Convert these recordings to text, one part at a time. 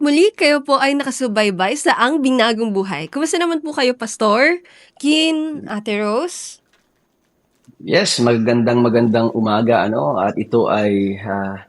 Muli kayo po ay nakasubaybay sa Ang Binagong Buhay. Kumusta naman po kayo, Pastor? Kin, Ate Rose? Yes, magandang umaga at ito ay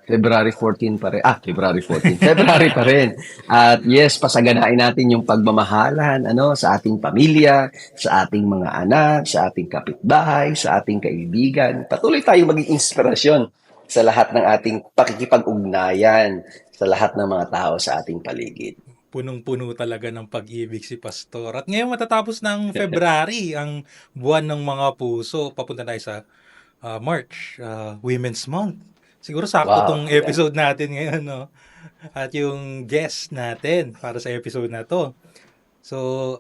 February 14 pa rin. February 14. February pa rin. At yes, pasaganain natin yung pagmamahalan sa ating pamilya, sa ating mga anak, sa ating kapitbahay, sa ating kaibigan. Patuloy tayong maging inspirasyon sa lahat ng ating pakikipag-ugnayan sa lahat ng mga tao sa ating paligid. Punong-puno talaga ng pag-ibig si Pastor. At ngayon matatapos ng February, ang buwan ng mga puso. Papunta tayo sa March, Women's Month. Siguro sakto Wow. tong episode natin ngayon, no? At yung guest natin para sa episode na to. So,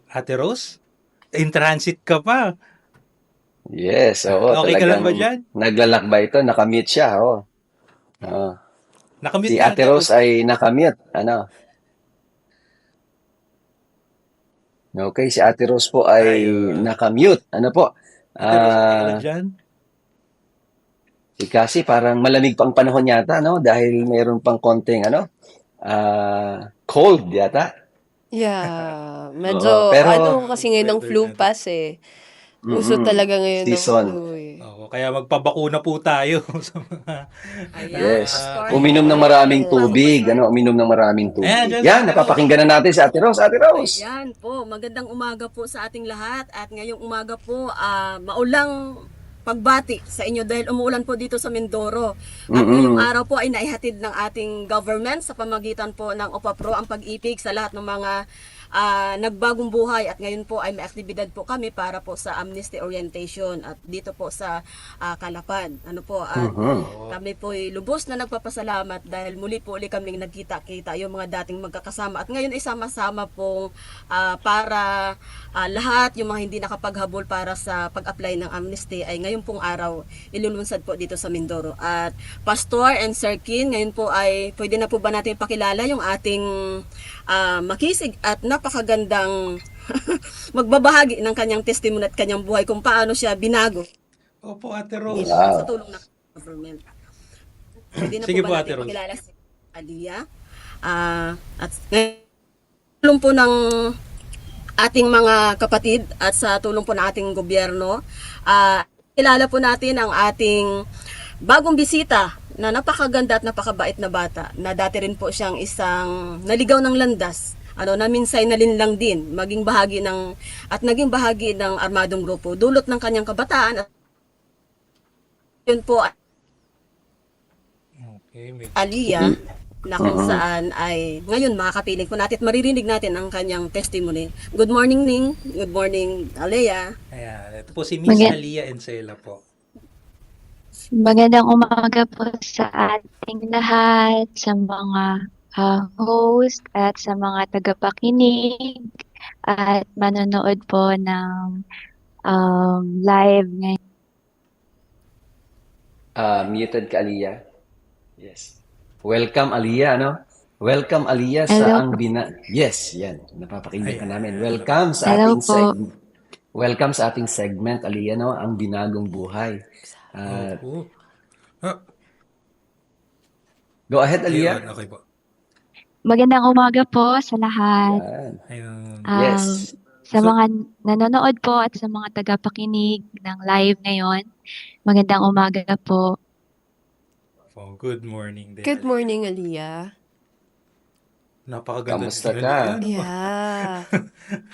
Ate Rose, in transit ka pa. Yes, oo. Okay ka lang ba Talagang dyan? naglalakbay ito. Nakamute siya, oo. Nakamit Si ka, Ate Rose ay nakamute. Okay, si Ate Rose po ay Ayun. nakamute. Po? Ate Rose, okay ka lang Ah, dyan? si Cassie parang malamig pang panahon yata, dahil mayroon pang konting cold yata. Yeah, Oo, medyo pero kasi ngayon ng Weather flu natin. pass eh. Uso talaga ngayon ng season. flu eh. Oo, kaya magpabakuna po tayo sa mga Yes. Pastor. Uminom ng maraming tubig, uminom ng maraming Ayan, tubig. dyan si Yan, Ate Rose. napapakinggan na natin si Ate Rose. Ate Rose. Ayan po, magandang umaga po sa ating lahat at ngayong umaga po maulang pagbati sa inyo dahil umuulan po dito sa Mindoro. At ngayong araw po ay naihatid ng ating government sa pamagitan po ng OPAPRO ang pag-ibig sa lahat ng mga nagbagong buhay at ngayon po ay may aktibidad po kami para po sa amnesty orientation at dito po sa Calapad. Kami po ay lubos na nagpapasalamat dahil muli kaming nagkita-kita yung mga dating magkakasama at ngayon ay sama-sama pong para lahat yung mga hindi nakapaghabol para sa pag-apply ng amnesty ay ngayon pong araw ilulunsad po dito sa Mindoro. At Pastor and Sir Kin, ngayon po ay pwede na po ba natin pakilala yung ating makisig at napakagandang magbabahagi ng kanyang testimony at kanyang buhay kung paano siya binago Opo, Ate Rose. sa tulong ng government. Pwede na Sige po po, ba Ate natin Rose. pakilala si Alia? At tulong po ng ating mga kapatid at sa tulong po ng ating gobyerno, kilala po natin ang ating bagong bisita na napakaganda at napakabait na bata na dati rin po siyang isang naligaw ng landas na minsay na linlang din naging bahagi ng armadong grupo dulot ng kanyang kabataan at yun po Okay, Aliyah na kung saan ay ngayon makakapiling po natin at maririnig natin ang kanyang testimony. Good morning, Ning. Good morning, Aliyah. Ayan, ito po si Miss Alia Encela po. Magandang umaga po sa ating lahat, sa mga host at sa mga tagapakinig at manonood po ng live ngayon. Muted ka, Aliyah. Yes. Welcome, Aliyah, Welcome, Aliyah, sa Hello ang Yes, yan. Napapakinggan ka namin. Welcome sa Hello ating po. Welcome sa ating segment, Aliyah, ang binagong buhay. Opo. Go ahead, Aliyah. Ayun, okay po. Magandang umaga po sa lahat. Yan. Ayun. Yes. Sa So- mga nanonood po at sa mga tagapakinig ng live ngayon, magandang umaga po. Oh, good morning din. Good morning, Aliyah. Napakaganda. Kamusta din. ka? Ano ba? Yeah.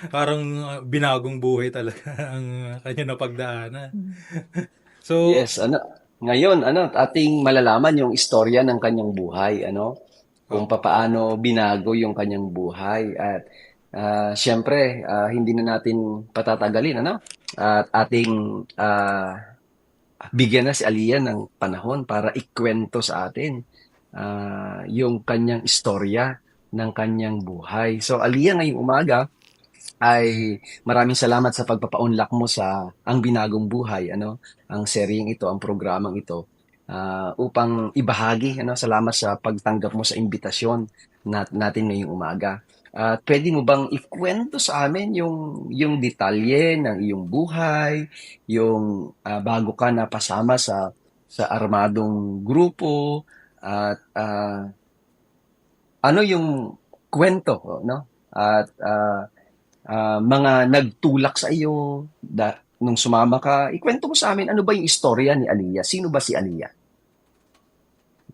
Parang binagong buhay talaga ang kanya napagdaanan. So, Yes, ngayon, ating malalaman yung istorya ng kanyang buhay, kung papaano binago yung kanyang buhay. At siyempre, hindi na natin patatagalin, At ating bigyan na si Aliyah ng panahon para ikwento sa atin yung kanyang istorya ng kanyang buhay. So, Aliyah, ngayong umaga, ay maraming salamat sa pagpapaunlak mo sa Ang Binagong Buhay, ang seryeng ito, ang programang ito, upang ibahagi, salamat sa pagtanggap mo sa imbitasyon natin ngayong umaga. Pwede mo bang ikwento sa amin yung detalye ng iyong buhay, yung bago ka napasama sa armadong grupo, at ano yung kwento, no? At mga nagtulak sa iyo nung sumama ka. Ikwento mo sa amin, ano ba yung istorya ni Aliyah? Sino ba si Aliyah?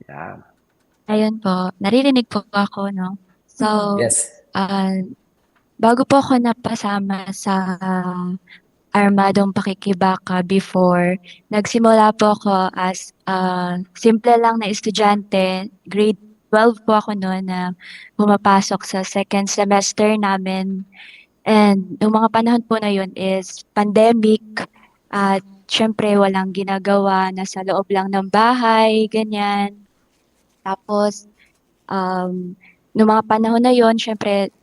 Yan. Ayun po, naririnig po ako, no? So, Yes. ah, bago po ako napasama sa armadong pakikibaka before, nagsimula po ako as simple lang na estudyante. Grade 12 po ako noon na pumapasok sa second semester namin. And yung mga panahon po na yun is pandemic at syempre walang ginagawa, nasa loob lang ng bahay, ganyan. Tapos, nung mga panahon na yon, syempre,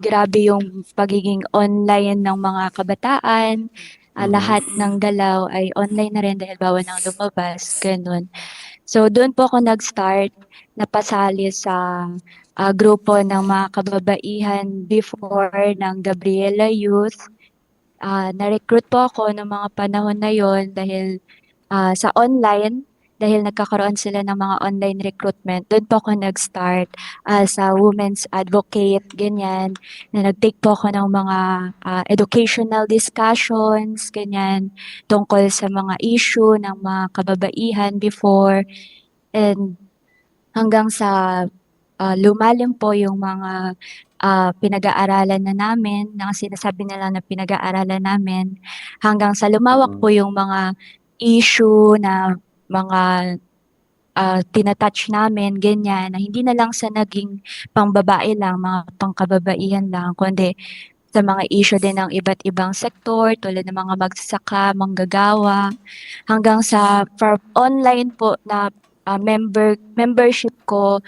grabe yung pagiging online ng mga kabataan. Lahat ng galaw ay online na rin dahil bawal nang lumabas, ganun. So, doon po ako nag-start, napasali sa grupo ng mga kababaihan before ng Gabriela Youth. Na-recruit po ako ng mga panahon na yon dahil sa online, dahil nagkakaroon sila ng mga online recruitment. Doon po ako nag-start as a women's advocate, ganyan, na nag-take po ako ng mga educational discussions, ganyan, tungkol sa mga issue ng mga kababaihan before. And hanggang sa lumalim po yung mga pinag-aaralan na namin, ng sinasabi nila na pinag-aaralan namin, hanggang sa lumawak po yung mga issue na mga tinatouch namin, ganyan, na hindi na lang sa naging pangbabae lang, mga pangkababaihan lang, kundi sa mga issue din ng iba't ibang sektor, tulad ng mga magsasaka, manggagawa, hanggang sa for online po na membership ko,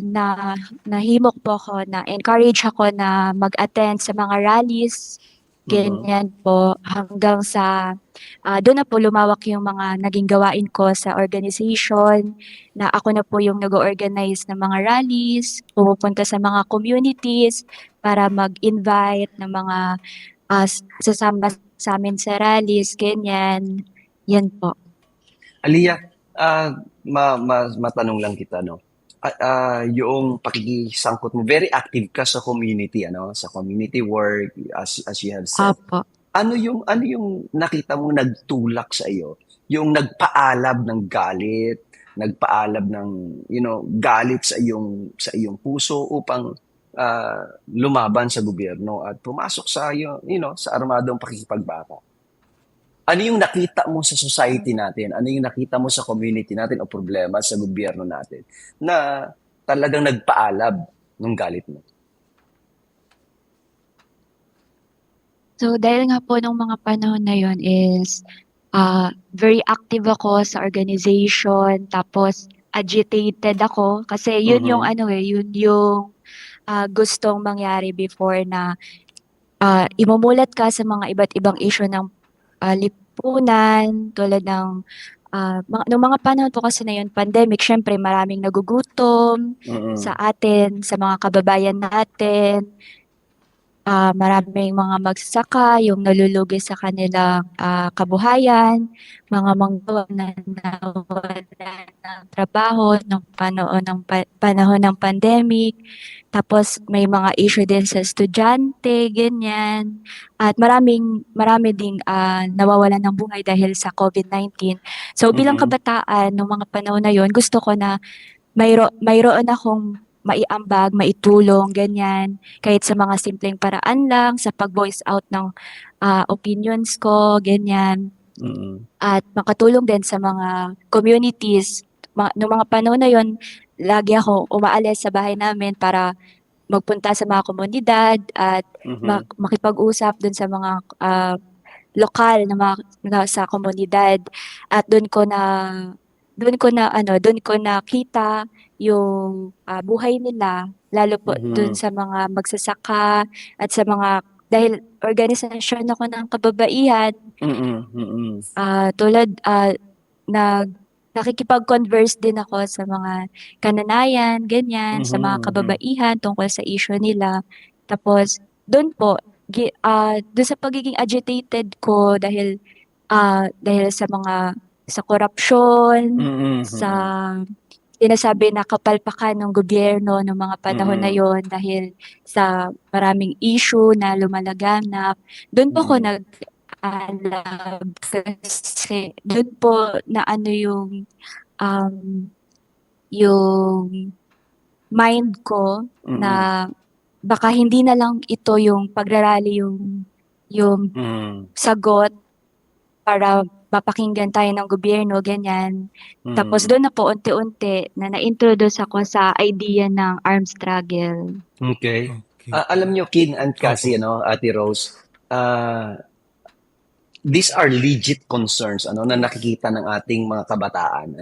na nahimok po ako, na encourage ako na mag-attend sa mga rallies, ganyan po, hanggang sa doon na po lumawak yung mga naging gawain ko sa organization, na ako na po yung nag-organize ng mga rallies, pumupunta sa mga communities para mag-invite ng mga sasama sa amin sa rallies, ganyan. Yan po. Aliyah, matanong lang kita, no? Yung pakikisangkot mo, very active ka sa community, ano? Sa community work, as you have said. Apo. Ano yung nakita mo nagtulak sa iyo? Yung nagpaalab ng galit, nagpaalab ng, galit sa iyong puso upang lumaban sa gobyerno at pumasok sa sa armadong pakikipagbaka. Ano yung nakita mo sa society natin? Ano yung nakita mo sa community natin o problema sa gobyerno natin na talagang nagpaalab ng galit mo? So, dahil nga po nung mga panahon na yon is very active ako sa organization, tapos agitated ako kasi yun yung yun yung gustong mangyari before, na imumulat ka sa mga iba't ibang issue ng lipunan, tulad ng nung mga panahon po kasi na yun, pandemic, syempre maraming nagugutom sa atin, sa mga kababayan natin. Maraming mga magsasaka yung nalulugi sa kanilang kabuhayan, mga manggagawa na nawalan ng trabaho nung panahon ng pandemic. Tapos may mga issue din sa estudyante, ganyan. At marami ding nawawalan ng buhay dahil sa COVID-19. So bilang kabataan nung mga panahon na yon, gusto ko na mayroon akong maiambag, maitulong, ganyan. Kahit sa mga simpleng paraan lang, sa pag-voice out ng opinions ko, ganyan. At makatulong din sa mga communities. Noong mga panahon na yon, lagi ako umaalis sa bahay namin para magpunta sa mga komunidad at makipag-usap dun sa mga lokal na sa komunidad. At doon ko nakita yung buhay nila, lalo po dun sa mga magsasaka at sa mga, dahil organisasyon ako ng kababaihan, tulad nakikipag-converse din ako sa mga kananayan, ganyan, sa mga kababaihan tungkol sa issue nila. Tapos doon po, doon sa pagiging agitated ko dahil sa korupsyon, sa sinasabi na kapalpakan ng gobyerno ng mga panahon na Mm. yon dahil sa maraming issue na lumalaganap. Doon po ako Mm. nag-alab kasi doon po na ano um, yung mind ko Mm. na baka hindi na lang ito yung pagrarally yung Mm. sagot para mapakinggan tayo ng gobyerno, ganyan. Tapos Mm. doon na po unti-unti na na-introduce ako sa idea ng armed struggle. Okay. Okay. Alam nyo, Kin and Cassie, Opo. Ate Rose, these are legit concerns na nakikita ng ating mga kabataan.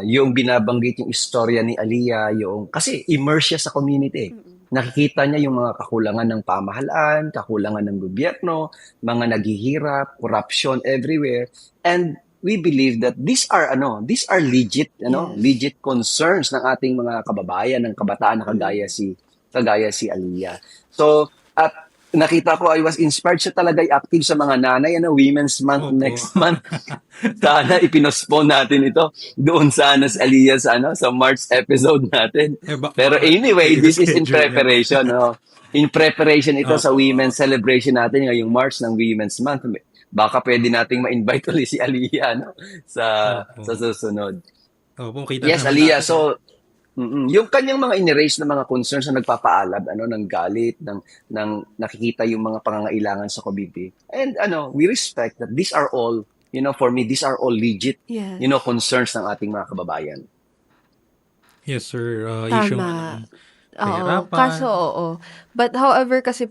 Yung binabanggit yung istorya ni Aliyah, kasi immerse siya sa community. Nakikita niya yung mga kakulangan ng pamahalaan, kakulangan ng gobyerno, mga naghihirap, corruption everywhere. And we believe that these are legit, Yes. legit concerns ng ating mga kababayan, ng kabataan na kagaya si Aliyah. So, at nakita ko, I was inspired, siya talaga ay active sa mga nanay, Women's Month Opo. next month. Sana ipinospone natin ito doon sana sa Aliyah sa March episode natin. Pero anyway, this is in schedule yan. preparation. In preparation ito sa Opo. Women's Celebration natin ngayong March ng Women's Month. Baka pwede nating ma-invite ulit si Aliyah sa Opo. susunod. Opo, kita Yes, naman Aliyah. natin. So, yung kanyang mga in-erase na mga concerns na nagpapaalab ng galit, ng nakikita yung mga pangangailangan sa community. And we respect that these are all, for me, these are all legit, Yes. concerns ng ating mga kababayan. Yes, sir. Issue Tama. ng kahirapan. Kaso oo. But however kasi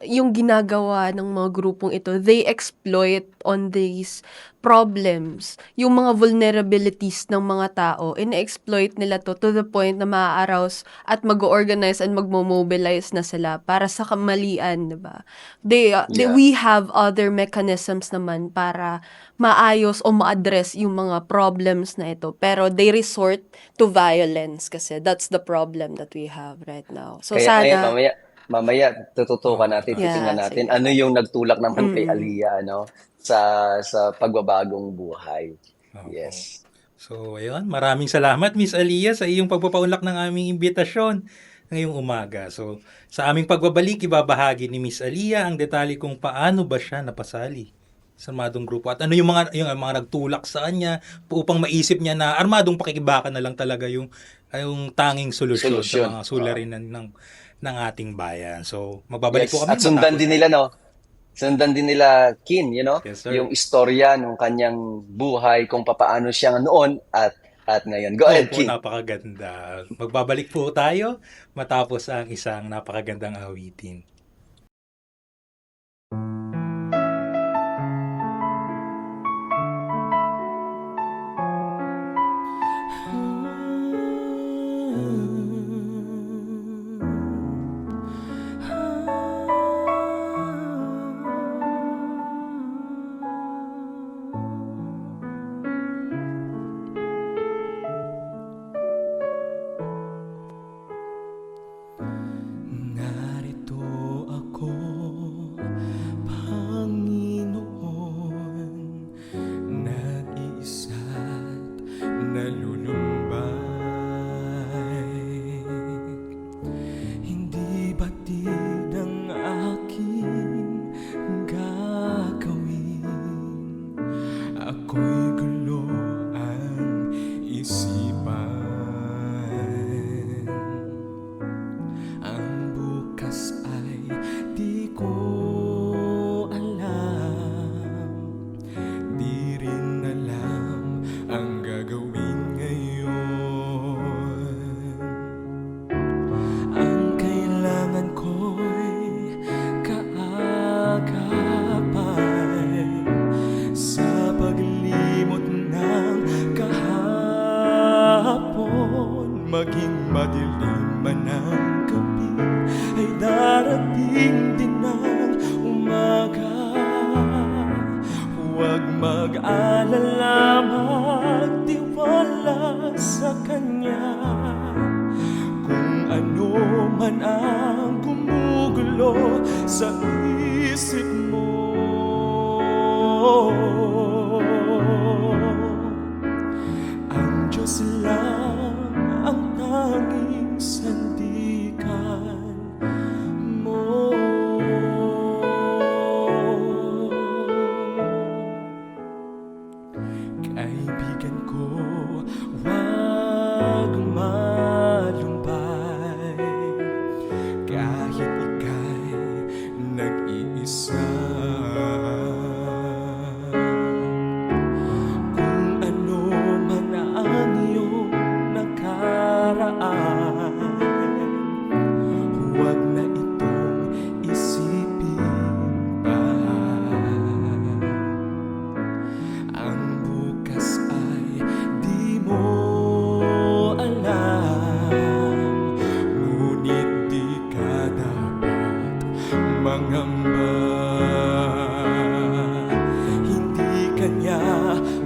yung ginagawa ng mga grupong ito, they exploit on these problems, yung mga vulnerabilities ng mga tao, ina-exploit nila to the point na maa-arouse at mag-organize and magmo-mobilize na sila para sa kamalian, diba? Yeah. We have other mechanisms naman para maayos o ma-address yung mga problems na ito. Pero they resort to violence kasi that's the problem that we have right now. So Kaya sana, mamaya tututukan natin, Yeah, titingnan natin sige. ano yung nagtulak naman kay Mm. Aliyah sa pagbabagong buhay. Opo. Yes. So, ayun. Maraming salamat, Miss Aliyah, sa iyong pagpapaunlak ng aming imbitasyon ngayong umaga. So, sa aming pagbabalik, ibabahagi ni Miss Aliyah ang detalye kung paano ba siya napasali sa armadong grupo at ano yung mga nagtulak sa kanya upang maisip niya na armadong pakikibaka na lang talaga yung tanging solusyon sa mga suliranin ng ating bayan. So, magbabalik Yes. po kami. At sundan din nila Kin, Yes, sir. yung istorya ng kanyang buhay, kung papaano siya noon at ngayon. Go ahead, Opo, Kin. napakaganda. Magbabalik po tayo matapos ang isang napakagandang awitin. Narito ako, Panginoon, nag-iisa't nalulumbay. Hindi batid ang aking gagawin, ako'y gulo ang isipan. Ang bukas ay di ko alam, di rin alam ang gagawin ngayon. Ang kailangan ko'y kaagapay sa paglimot ng kahapon, maging madilim man ang gabi, ay darating din ang umaga. Huwag mag-alala, magtiwala sa Kanya. Kung ano man ang gumugulo sa isip mo, ang Diyos lang mangamba. Hindi kanya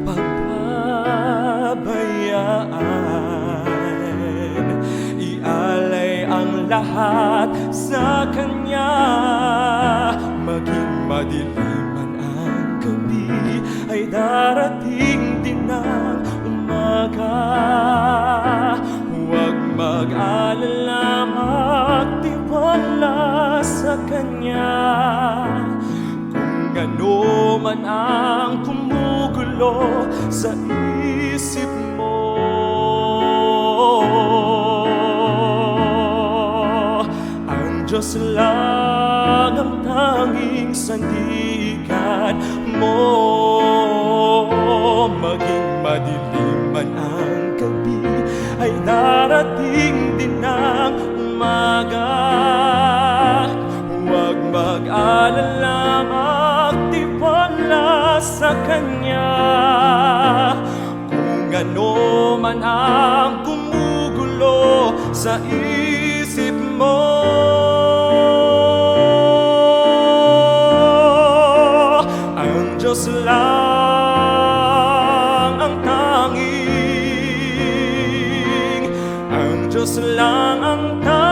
pababayaan. Ialay ang lahat sa kanya. Maging madilim man ang gabi, ay darating din ang umaga. Huwag mag-alala, magtiwala sa kanya. Kung ano man ang kumugulo sa isip mo, ang Diyos lang ang tanging sandigan mo. Maging madilim man ang gabi, ay darating din ang umaga. Huwag mag-alala, magtiwala sa kanya. Kung ano man ang kumugulo sa isip mo, ang Diyos lang ang tanging, ang Diyos lang ang tanging,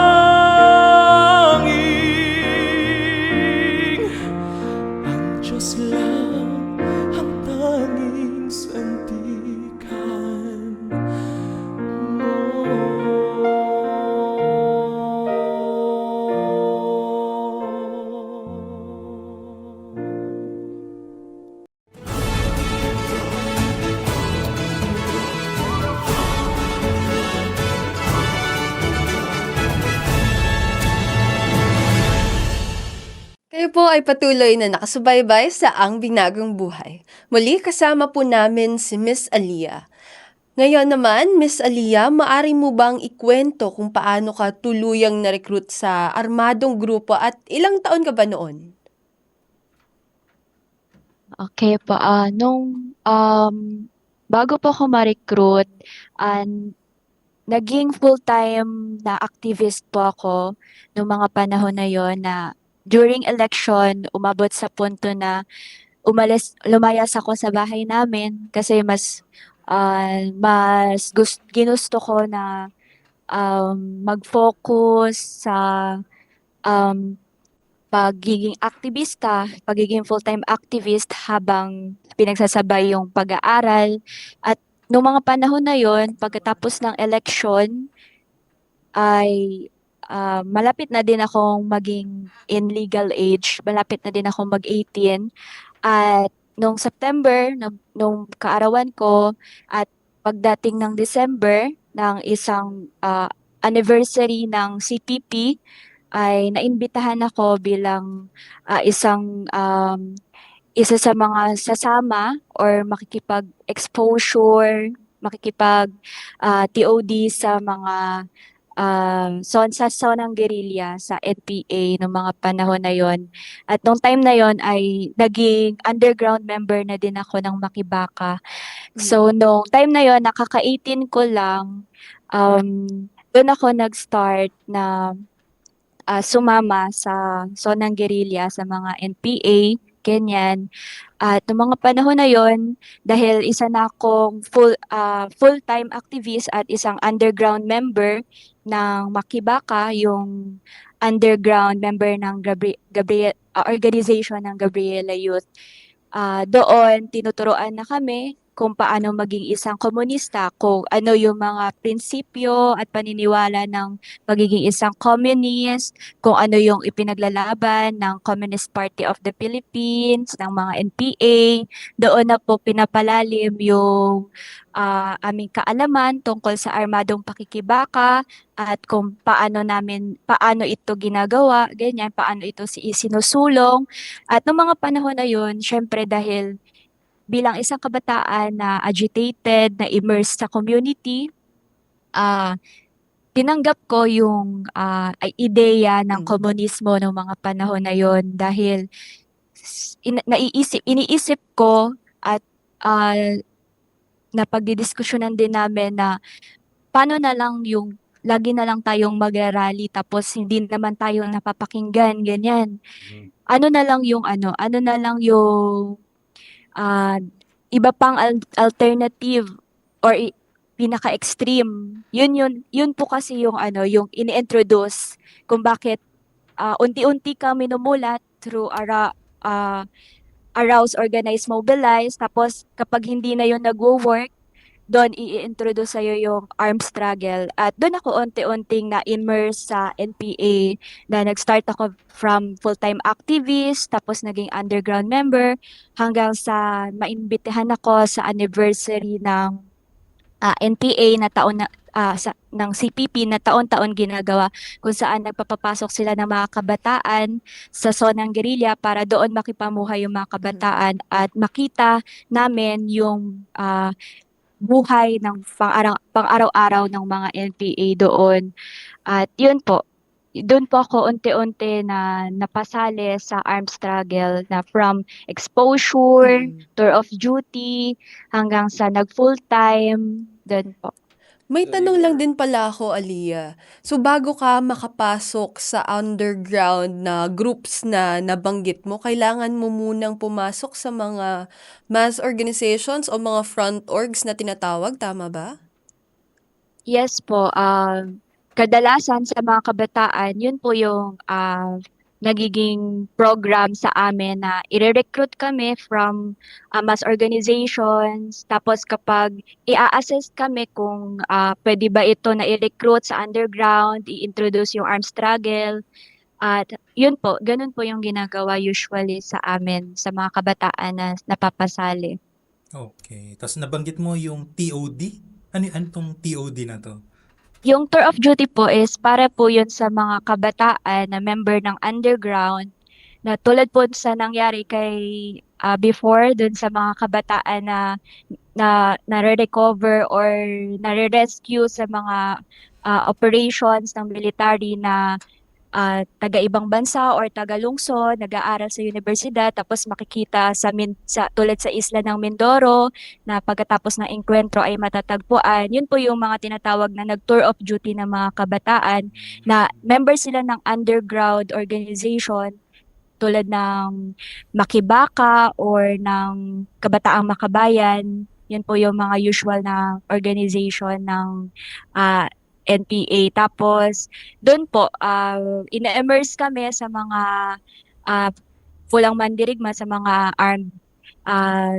ang Diyos lang ang tanging sandigan mo. Kayo po ay patuloy na nakasubaybay sa Ang Binagong Buhay. Muli kasama po namin si Miss Aliyah. Ngayon naman, Miss Aliyah, maari mo bang ikwento kung paano ka tuluyang na-recruit sa armadong grupo at ilang taon ka ba noon? Okay po, bago po ako ma-recruit, naging full-time na activist po ako noong mga panahon na yon, na during election, umabot sa punto na lumayas ako sa bahay namin kasi ginusto ko na mag-focus sa um, pagiging full-time activist habang pinagsasabay yung pag-aaral. At noong mga panahon na yon, pagkatapos ng election, ay malapit na din akong maging in legal age, malapit na din akong mag-18. At noong September, nung kaarawan ko, at pagdating ng December, ng isang anniversary ng CPP, ay naimbitahan ako bilang isa sa mga sasama or makikipag-exposure, TOD sa mga sa zonang guerrilla sa NPA noong mga panahon na yon. At nung time na yon ay naging underground member na din ako ng Makibaka. So nung time na yon, nakaka-18 ko lang, doon ako nag-start na sumama sa zonang guerrilla, sa mga NPA, ganyan. At noong mga panahon na yon, dahil isa na akong full-time activist at isang underground member ng Makibaka, yung underground member ng organization ng Gabriela Youth. Doon, tinuturoan na kami kung paano maging isang komunista, kung ano yung mga prinsipyo at paniniwala ng pagiging isang communist, kung ano yung ipinaglalaban ng Communist Party of the Philippines, ng mga NPA. Doon na po pinapalalim yung aming kaalaman tungkol sa armadong pakikibaka at kung paano ito ginagawa, ganyan, paano ito sinusulong. At noong mga panahon na yun, syempre dahil bilang isang kabataan na agitated, na immersed sa community, tinanggap ko yung ideya ng komunismo ng mga panahon na yon dahil iniisip ko at napagdidiskusyonan din namin na paano na lang yung lagi na lang tayong magrarally tapos hindi naman tayo napapakinggan, ganyan. Ano na lang yung ano na lang yung ah, iba pang alternative or pinaka-extreme. Yun po kasi yung yung ini-introduce kung bakit unti-unti kang minumulat through arouse, organize, mobilize. Tapos kapag hindi na yun nagwo-work, doon i-introduce sa'yo yung armed struggle. At doon ako unti-unting na-immerse sa NPA na nag-start ako from full-time activist, tapos naging underground member, hanggang sa maimbitahan ako sa anniversary ng NPA na taon na ng CPP na taon-taon ginagawa kung saan nagpapapasok sila ng mga kabataan sa zonang guerrilla para doon makipamuhay yung mga kabataan at makita namin yung buhay ng pang-araw-araw ng mga NPA doon. At yun po, doon po ako unti-unti na napasali sa armed struggle na from exposure, tour of duty, hanggang sa nag-full-time, doon po. May tanong lang din pala ako, Aliyah. So, bago ka makapasok sa underground na groups na nabanggit mo, kailangan mo munang pumasok sa mga mass organizations o mga front orgs na tinatawag, tama ba? Yes po, kadalasan sa mga kabataan, yun po yung nagiging program sa amin na i-recruit kami from mass organizations. Tapos kapag i-assess kami kung pwede ba ito na i-recruit sa underground, i-introduce yung armed struggle. At yun po, ganun po yung ginagawa usually sa amin, sa mga kabataan na napapasali. Okay. Tapos nabanggit mo yung TOD? Ano tong TOD na to? Yung tour of duty po is para po yun sa mga kabataan na member ng underground na tulad po sa nangyari kay before dun sa mga kabataan na nare-recover or nare-rescue sa mga operations ng military na taga-ibang bansa or taga-lungsod, nag-aaral sa universidad, tapos makikita tulad sa isla ng Mindoro na pagkatapos ng engkwentro ay matatagpuan. Yun po yung mga tinatawag na nag-tour of duty ng mga kabataan na member sila ng underground organization tulad ng Makibaka or ng Kabataang Makabayan. Yun po yung mga usual na organization ng NPA. Tapos, doon po, ina-immerse kami sa mga pulang mandirigma, sa mga armed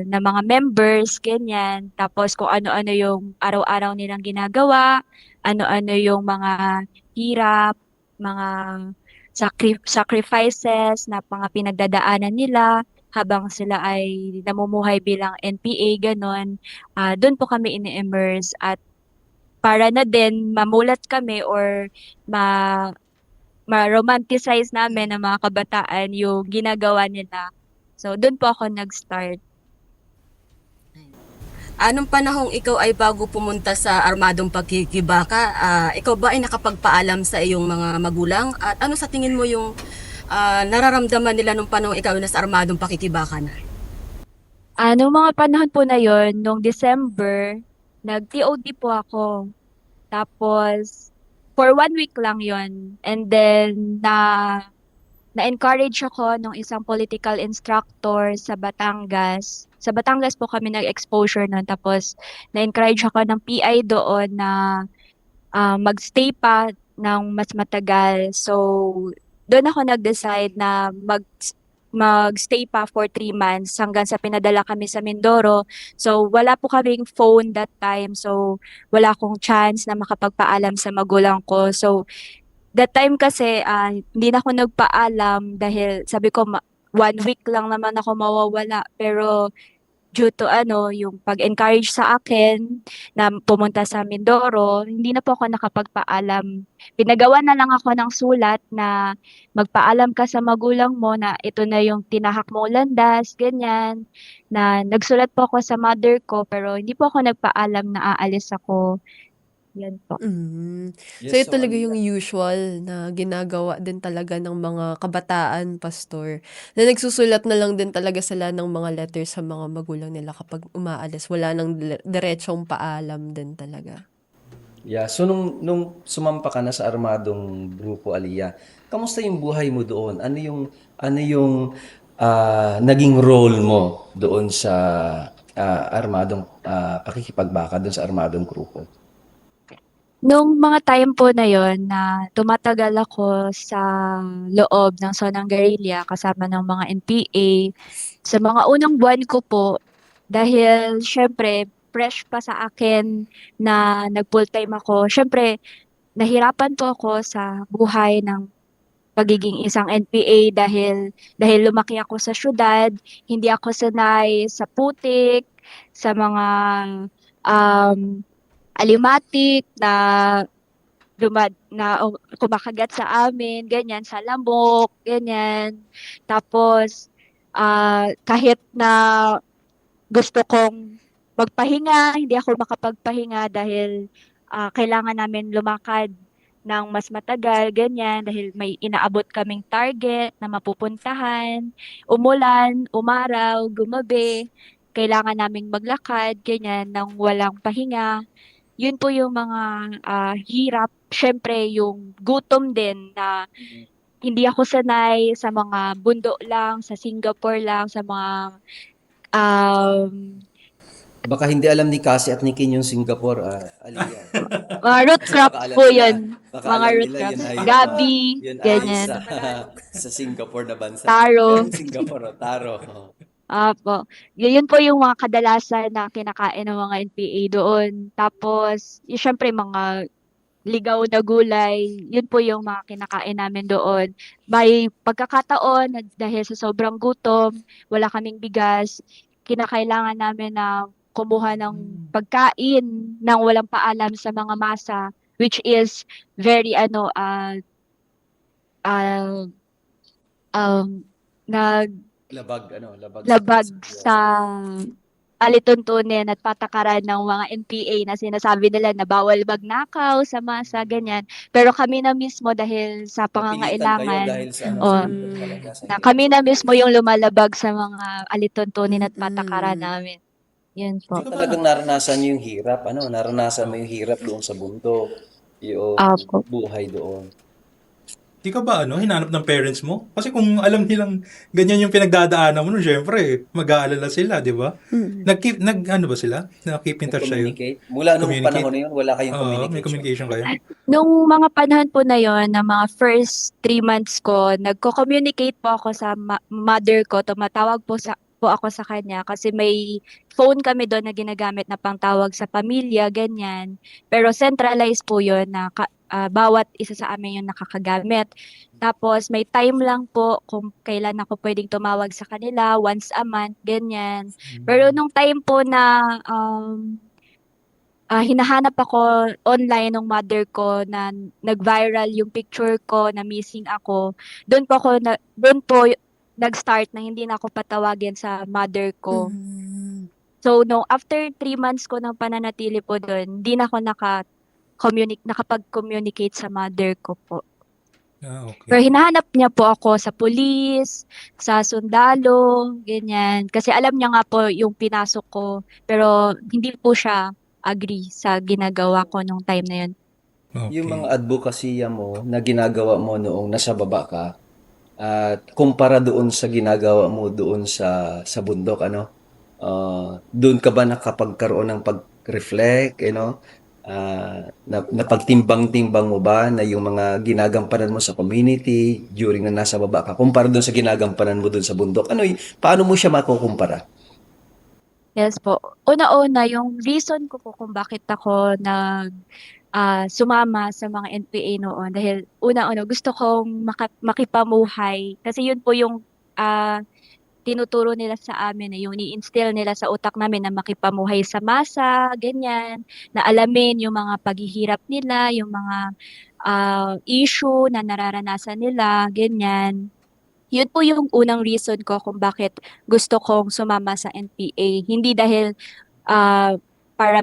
na mga members, ganyan. Tapos, kung ano-ano yung araw-araw nilang ginagawa, ano-ano yung mga hirap, mga sacrifices na mga pinagdadaanan nila habang sila ay namumuhay bilang NPA, ganon. Doon po kami ini-immerse at para na din mamulat kami or ma-romanticize namin ng mga kabataan yung ginagawa nila. So, doon po ako nag-start. Anong panahong ikaw ay bago pumunta sa armadong pagkikibaka, ikaw ba ay nakapagpaalam sa iyong mga magulang? At ano sa tingin mo yung nararamdaman nila nung panahong ikaw ay nasa armadong pakikibaka na? Nung mga panahon po na yon, nung December, nag-TOD po ako. Tapos, for 1 week lang yon. And then, na-encourage ako nung isang political instructor sa Batangas. Sa Batangas po kami nag-exposure nun. Tapos, na-encourage ako ng PI doon na magstay pa ng mas matagal. So, doon ako nag-decide na magstay pa for 3 months hanggang sa pinadala kami sa Mindoro. So, wala po kaming phone that time. So, wala akong chance na makapagpaalam sa magulang ko. So, that time kasi, hindi na ako nagpaalam dahil sabi ko, 1 week lang naman ako mawawala. Pero, due to yung pag-encourage sa akin na pumunta sa Mindoro, hindi na po ako nakapagpaalam. Pinagawa na lang ako ng sulat na magpaalam ka sa magulang mo na ito na yung tinahak mo landas, ganyan. Na nagsulat po ako sa mother ko pero hindi po ako nagpaalam na aalis ako. Yan po. So, yun talaga yung usual na ginagawa din talaga ng mga kabataan, pastor. Na nagsusulat na lang din talaga sila ng mga letters sa mga magulang nila kapag umaalis. Wala nang diretsong paalam din talaga. Yeah, so nung sumampa ka na sa armadong grupo Aliyah, kamusta yung buhay mo doon? Ano yung naging role mo doon sa armadong pakikipagbaka doon sa armadong grupo? Nung mga time po na yon na tumatagal ako sa loob ng Sonang Guerrilla kasama ng mga NPA, sa mga unang buwan ko po, dahil syempre fresh pa sa akin na nag-full-time ako, syempre nahirapan po ako sa buhay ng pagiging isang NPA dahil lumaki ako sa syudad, hindi ako sanay sa putik, sa mga um, alimatik na kumakagat sa amin, ganyan, sa lamok, ganyan. Tapos, kahit na gusto kong magpahinga, hindi ako makapagpahinga dahil kailangan namin lumakad ng mas matagal, ganyan, dahil may inaabot kaming target na mapupuntahan. Umulan, umaraw, gumabi, kailangan naming maglakad, ganyan, ng walang pahinga. Yun po yung mga hirap. Siyempre, yung gutom din na hindi ako sanay sa mga bundok lang, sa Singapore lang, sa mga um, Baka hindi alam ni Cassie at ni Kin yung Singapore, Aliyah. mga root Baka crops alam po nila, yun. baka Mga alam root nila crops. yun ay Gabi, yun ay ganyan. sa Singapore na bansa. Taro. Singapore, taro. Apo. Yun po yung mga kadalasan na kinakain ng mga NPA doon. Tapos, syempre mga ligaw na gulay, yun po yung mga kinakain namin doon. May pagkakataon, dahil sa sobrang gutom, wala kaming bigas, kinakailangan namin na kumuha ng pagkain nang walang paalam sa mga masa, which is very ah, um, Labag, labag naglabag yeah. sa alituntunin at patakaran ng mga NPA na sinasabi nila na bawal magnakaw sa masa, ganyan. Pero kami na mismo dahil sa Napilitan kayo pangangailangan, dahil sa o bundok talaga, sa na hirap kami sa na buhay. mismo yung lumalabag sa mga alituntunin at patakaran Mm. namin. Yun po. Di ka ba Talagang naranasan niyo yung hirap, naranasan mo yung hirap doon sa bundok, yung Apo. buhay doon. Di ka ba hinanap ng parents mo? Kasi kung alam nilang ganyan yung pinagdadaanan mo nun, syempre, mag-aalala sila, di ba? Mm. Ano ba sila? Nag-keep in touch sa'yo? Nag-communicate. Mula nung Communicate? panahon na yun, wala kayong Oo, may communication. communication kayo? Nung mga panahon po na yon, na mga first 3 months ko, nagko-communicate po ako sa mother ko, tumatawag po ako sa kanya kasi may phone kami doon na ginagamit na pangtawag sa pamilya, ganyan. Pero centralized po yon na bawat isa sa amin yung nakakagamit. Tapos may time lang po kung kailan ako pwedeng tumawag sa kanila, once a month, ganyan. Pero nung time po na hinahanap ako online ng mother ko na nag-viral yung picture ko na missing ako. Doon po nag-start na hindi na ako patawagin sa mother ko. Mm. So no, after 3 months ko ng pananatili po doon, hindi na ako nakapag-communicate sa mother ko po. Pero Okay. hinahanap niya po ako sa pulis, sa sundalo, ganyan. Kasi alam niya nga po yung pinasok ko, pero hindi po siya agree sa ginagawa ko nung time na yun. Yung mga Okay. advokasya mo na ginagawa mo noong nasa baba ka, at kumpara doon sa ginagawa mo doon sa bundok, doon ka ba nakapagkaroon ng pag-reflect, napagtimbang-timbang mo ba na yung mga ginagampanan mo sa community during na nasa baba ka, kumpara doon sa ginagampanan mo doon sa bundok? Paano mo siya makukumpara? Yes po. Una-una, yung reason ko po kung bakit ako sumama sa mga NPA noon dahil una-una gusto kong makipamuhay kasi yun po yung tinuturo nila sa amin, yung ni-instill nila sa utak namin na makipamuhay sa masa, ganyan, na alamin yung mga paghihirap nila, yung mga issue na nararanasan nila, ganyan. Yun po yung unang reason ko kung bakit gusto kong sumama sa NPA. Hindi dahil para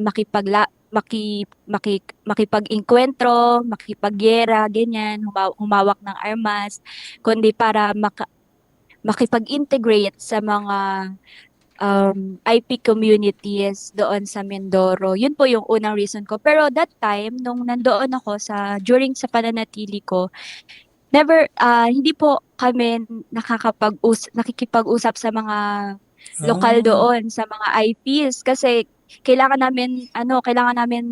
makipag-inkwentro, makipagyera, ganyan, humawak ng armas, kundi para makipag-integrate sa mga IP communities doon sa Mindoro. Yun po yung unang reason ko. Pero that time, nung nandoon ako during sa pananatili ko, hindi po kami nakikipag-usap sa mga lokal Ah, doon, sa mga IPs kasi kailangan namin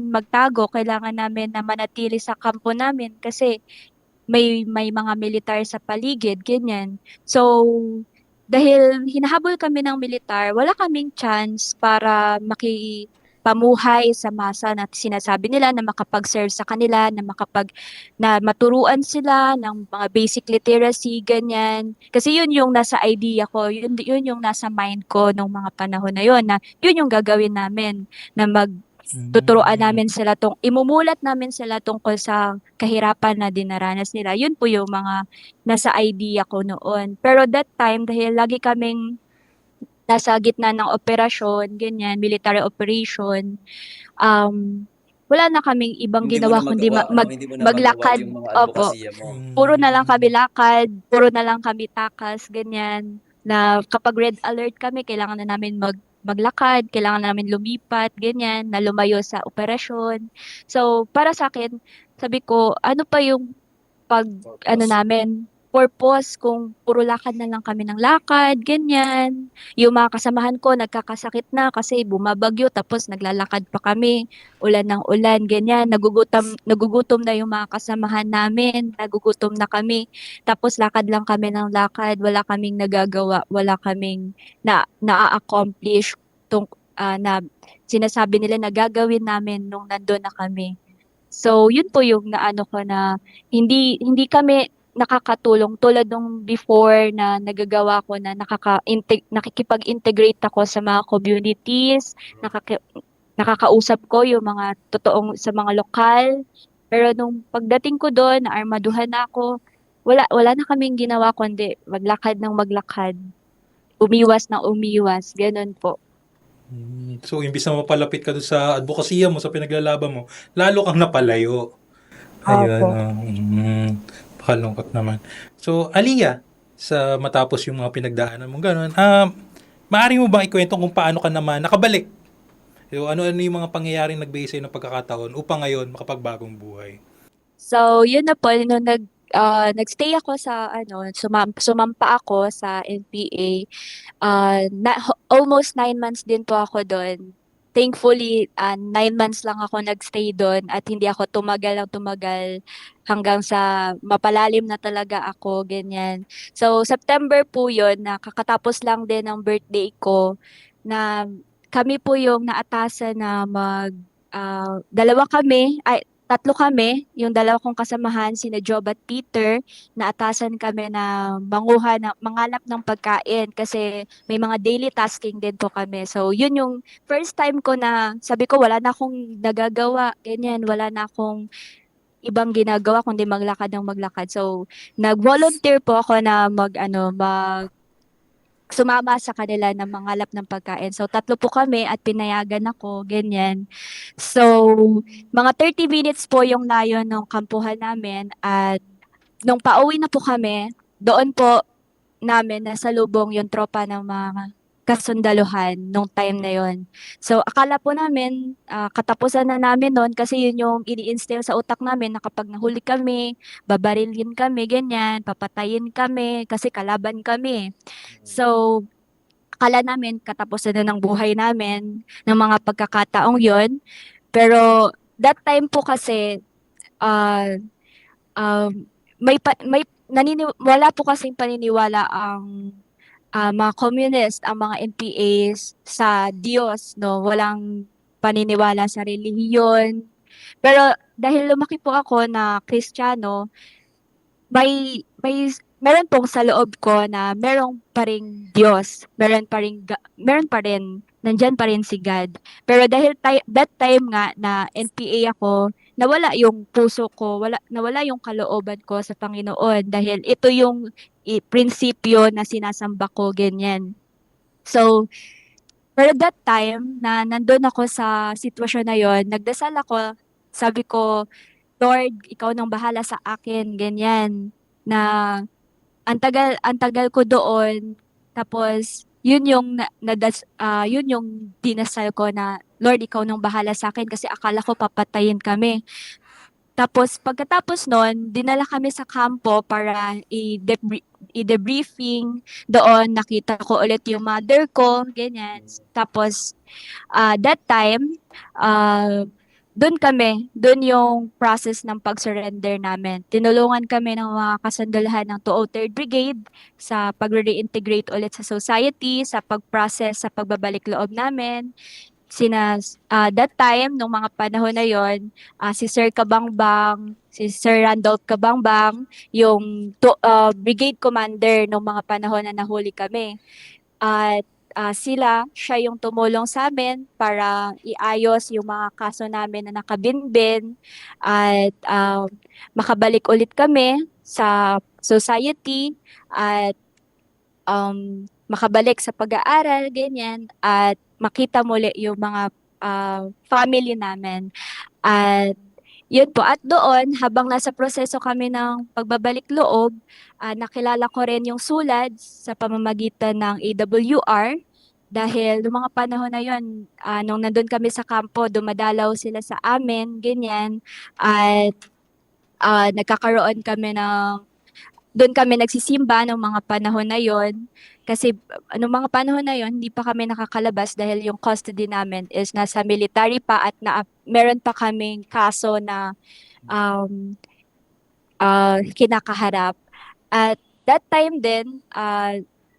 magtago, kailangan namin na manatili sa kampo namin kasi may mga militar sa paligid, ganyan. So, dahil hinahabol kami ng militar, wala kaming chance para pamuhay sa masa na sinasabi nila na makapag-serve sa kanila, na maturuan sila ng mga basic literacy, ganyan. Kasi yun yung nasa idea ko, yun yung nasa mind ko nung mga panahon na yun, na yun yung gagawin namin, na tuturuan mm. namin sila imumulat namin sila tungkol sa kahirapan na dinaranas nila. Yun po yung mga nasa idea ko noon. Pero that time, dahil lagi kaming nasa gitna ng operasyon, ganyan, military operation, um, wala na kaming ibang Hindi mo na ginawa kundi magawa, ano, hindi mo na magawa maglakad. yung mga Opo, advokasya mo. puro na lang kami Mm. lakad, puro na lang kami takas, ganyan. Na kapag red alert kami, kailangan na namin maglakad, kailangan na namin lumipat, ganyan, na lumayo sa operasyon. So, para sa akin, sabi ko, ano pa yung pag, ano Purpose. namin, purpose kung puro lakad na lang kami ng lakad, ganyan. Yung mga kasamahan ko nagkakasakit na kasi bumabagyo tapos naglalakad pa kami, ulan ng ulan, ganyan. Nagugutom na yung mga kasamahan namin, nagugutom na kami. Tapos lakad lang kami ng lakad, wala kaming nagagawa, wala kaming na-accomplish na sinasabi nila na gagawin namin nung nandun na kami. So, yun po yung naano ko na hindi kami nakakatulong tulad nung before na nagagawa ko na nakikipag-integrate ako sa mga communities, nakakausap ko yung mga totoong sa mga lokal. Pero nung pagdating ko doon, naarmaduhan na ako, wala na kaming ginawa kundi maglakad ng maglakad, umiwas ng umiwas, ganun po. So, imbis na mapalapit ka doon sa advokasya mo, sa pinaglalaban mo, lalo kang napalayo. Ayun, Opo. pakalungkot naman. So, Aliyah, sa matapos yung mga pinagdaanan mo, gano'n, maaari mo bang ikwento kung paano ka naman nakabalik? So, ano-ano yung mga pangyayaring nagbigay sa'yo ng pagkakataon upang ngayon makapagbagong buhay? So, yun na po, nung nagstay ako sumampa ako sa NPA, almost 9 months din po ako doon. Thankfully, 9 months lang ako nagstay doon at hindi ako tumagal ng tumagal hanggang sa mapalalim na talaga ako, ganyan. So, September po yun, kakatapos lang din ng birthday ko, na kami po yung naatasan na tatlo kami, yung dalawa kong kasamahan, sina Job at Peter, naatasan kami na mangalap ng pagkain kasi may mga daily tasking din po kami. So, yun yung first time ko na sabi ko wala na akong nagagawa, ganyan, wala na akong ibang ginagawa kundi maglakad ng maglakad. So, nag-volunteer po ako na sumama sa kanila na mangalap ng pagkain. So, tatlo po kami at pinayagan ako, ganyan. So, mga 30 minutes po yung layo ng kampuhan namin at nung pauwi na po kami, doon po namin nasalubong yung tropa ng mga kasundaluhan nung time na yon. So, akala po namin katapusan na namin noon kasi yun yung ini-instill sa utak namin na kapag nahuli kami, babarilin kami, ganyan, papatayin kami kasi kalaban kami. So, akala namin katapusan na ng buhay namin ng mga pagkakataong yon. Pero that time po kasi ah wala po kasing paniniwala ang mga communist, ang mga NPAs sa Diyos, no? Walang paniniwala sa relihiyon. Pero dahil lumaki po ako na Kristiyano, meron pong sa loob ko na meron pa ring Diyos, meron pa rin, nandyan pa rin si God. Pero dahil that time nga na NPA ako, nawala yung puso ko, nawala yung kalooban ko sa Panginoon dahil ito yung prinsipyo na sinasamba ko, ganyan. So, pero that time na nandun ako sa sitwasyon na yon, nagdasal ako, sabi ko, Lord, ikaw nang bahala sa akin, ganyan, na ang tagal ko doon, tapos yun yung yun yung dinasal ko na, Lord, ikaw nang bahala sa akin kasi akala ko papatayin kami. Tapos pagkatapos nun, dinala kami sa kampo para i-debriefing. Doon nakita ko ulit yung mother ko, ganyan. Tapos that time, uh, doon yung process ng pag-surrender namin. Tinulungan kami ng mga kasundalahan ng 203rd Brigade sa pag-reintegrate ulit sa society, sa pag-process, sa pagbabalik loob namin. That time, nung mga panahon na yon, si Sir Kabangbang, si Sir Randolph Kabangbang, yung brigade commander nung mga panahon na nahuli kami. At siya yung tumulong sa amin para iayos yung mga kaso namin na nakabinbin at makabalik ulit kami sa society at makabalik sa pag-aaral, ganyan, at makita muli yung mga family namin. At yun po, at doon, habang nasa proseso kami ng pagbabalik loob, nakilala ko rin yung SULAD sa pamamagitan ng AWR. Dahil noong mga panahon na yun, nung nandun kami sa kampo, dumadalaw sila sa amin, ganyan. At nagkakaroon kami doon kami nagsisimba ng mga panahon na yon. Kasi noong mga panahon na yon, hindi pa kami nakakalabas dahil yung custody namin is nasa military pa at meron pa kaming kaso na um, kinakaharap. At that time din,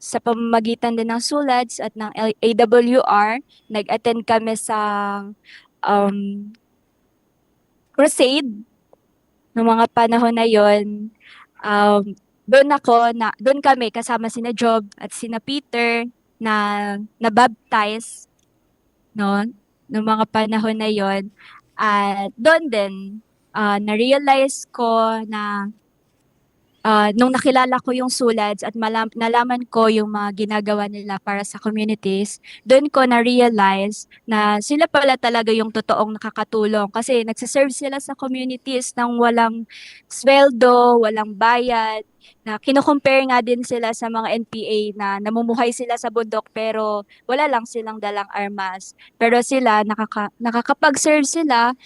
sa pamamagitan din ng SULADS at ng AWR, nag-attend kami sa um, crusade noong mga panahon na yon. Doon kami kasama sina Job at sina Peter na nabaptize no noong mga panahon na yon. At doon din na-realize ko na nung nakilala ko yung SULADS at nalaman ko yung mga ginagawa nila para sa communities, doon ko na-realize na sila pala talaga yung totoong nakakatulong kasi nagsiserve sila sa communities nang walang sweldo, walang bayad, na kino-compare nga din sila sa mga NPA na namumuhay sila sa bundok pero wala lang silang dalang armas. Pero sila, nakakapag-serve sila,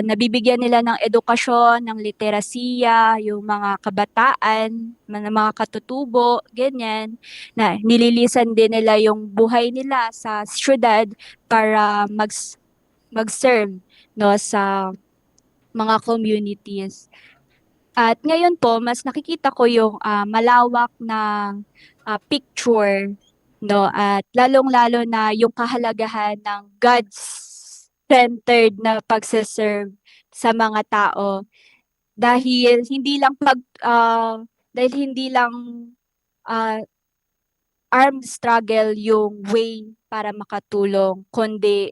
nabibigyan nila ng edukasyon, ng literasiya, yung mga kabataan, mga katutubo, ganyan, na nililisan din nila yung buhay nila sa syudad para mag-serve no, sa mga communities. At ngayon po, mas nakikita ko yung malawak na picture, no? At lalong-lalo na yung kahalagahan ng God-centered na pagse-serve sa mga tao. Dahil hindi lang armed struggle yung way para makatulong, kundi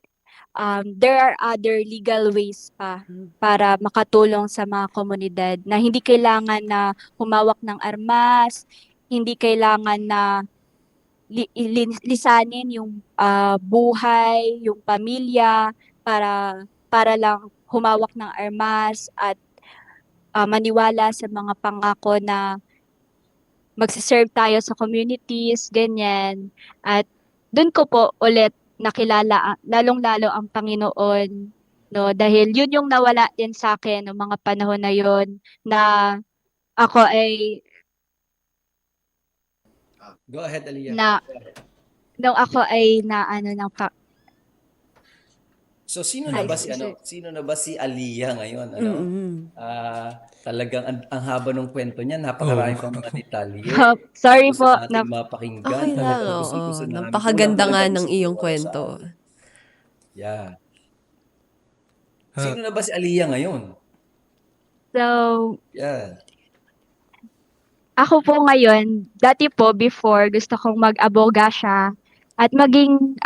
there are other legal ways pa para makatulong sa mga komunidad na hindi kailangan na humawak ng armas, hindi kailangan na lisanin yung buhay, yung pamilya para lang humawak ng armas at maniwala sa mga pangako na magsiserve tayo sa communities, ganyan. At doon ko po ulit nakilala lalong-lalo ang Panginoon, no? Dahil yun yung nawala din sa akin noong mga panahon na yon na ako ay Go ahead, Aliyah. nung ako ay So sino na Ay, ba si sorry. sino na ba si Aliyah ngayon, Mm-mm. Talagang ang haba ng kwento niya, napakarami pang mga detalye. sorry Gusto po nating mapakinggan. Okay lang, Talagang oo. gustong-gusto namin. Napakaganda Kulang nga talaga ng siguro iyong sa kwento. amin. Yeah. Ah, Sino na ba si Aliyah ngayon? So, Yeah. ako po ngayon, dati po before gusto kong mag-abogasya at maging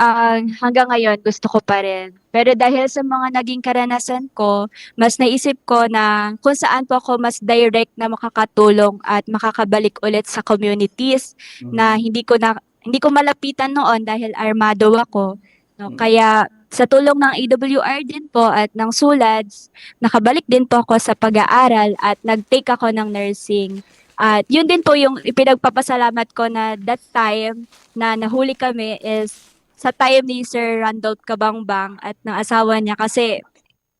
hanggang ngayon gusto ko pa rin. Pero dahil sa mga naging karanasan ko, mas naisip ko na kung saan po ako mas direct na makakatulong at makakabalik ulit sa communities na hindi ko malapitan noon dahil armado ako. No? Kaya sa tulong ng AWR din po at ng SULADS, nakabalik din po ako sa pag-aaral at nag-take ako ng nursing. At yun din po yung ipinagpapasalamat ko na that time na nahuli kami is sa time ni Sir Randolph Kabangbang at ng asawa niya kasi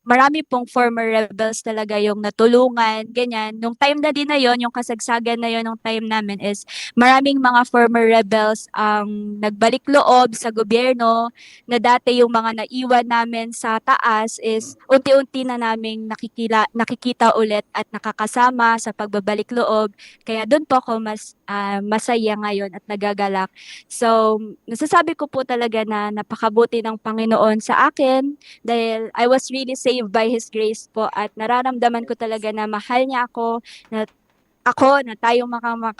marami pong former rebels talaga yung natulungan, ganyan. Nung time na din na yon, yung kasagsagan na yon nung time namin is maraming mga former rebels ang nagbalik loob sa gobyerno na dati yung mga naiwan namin sa taas is unti-unti na naming nakikita ulit at nakakasama sa pagbabalik loob. Kaya doon po ako masaya ngayon at nagagalak. So, nasasabi ko po talaga na napakabuti ng Panginoon sa akin dahil I was really saved by His grace po at nararamdaman ko talaga na mahal niya ako na tayong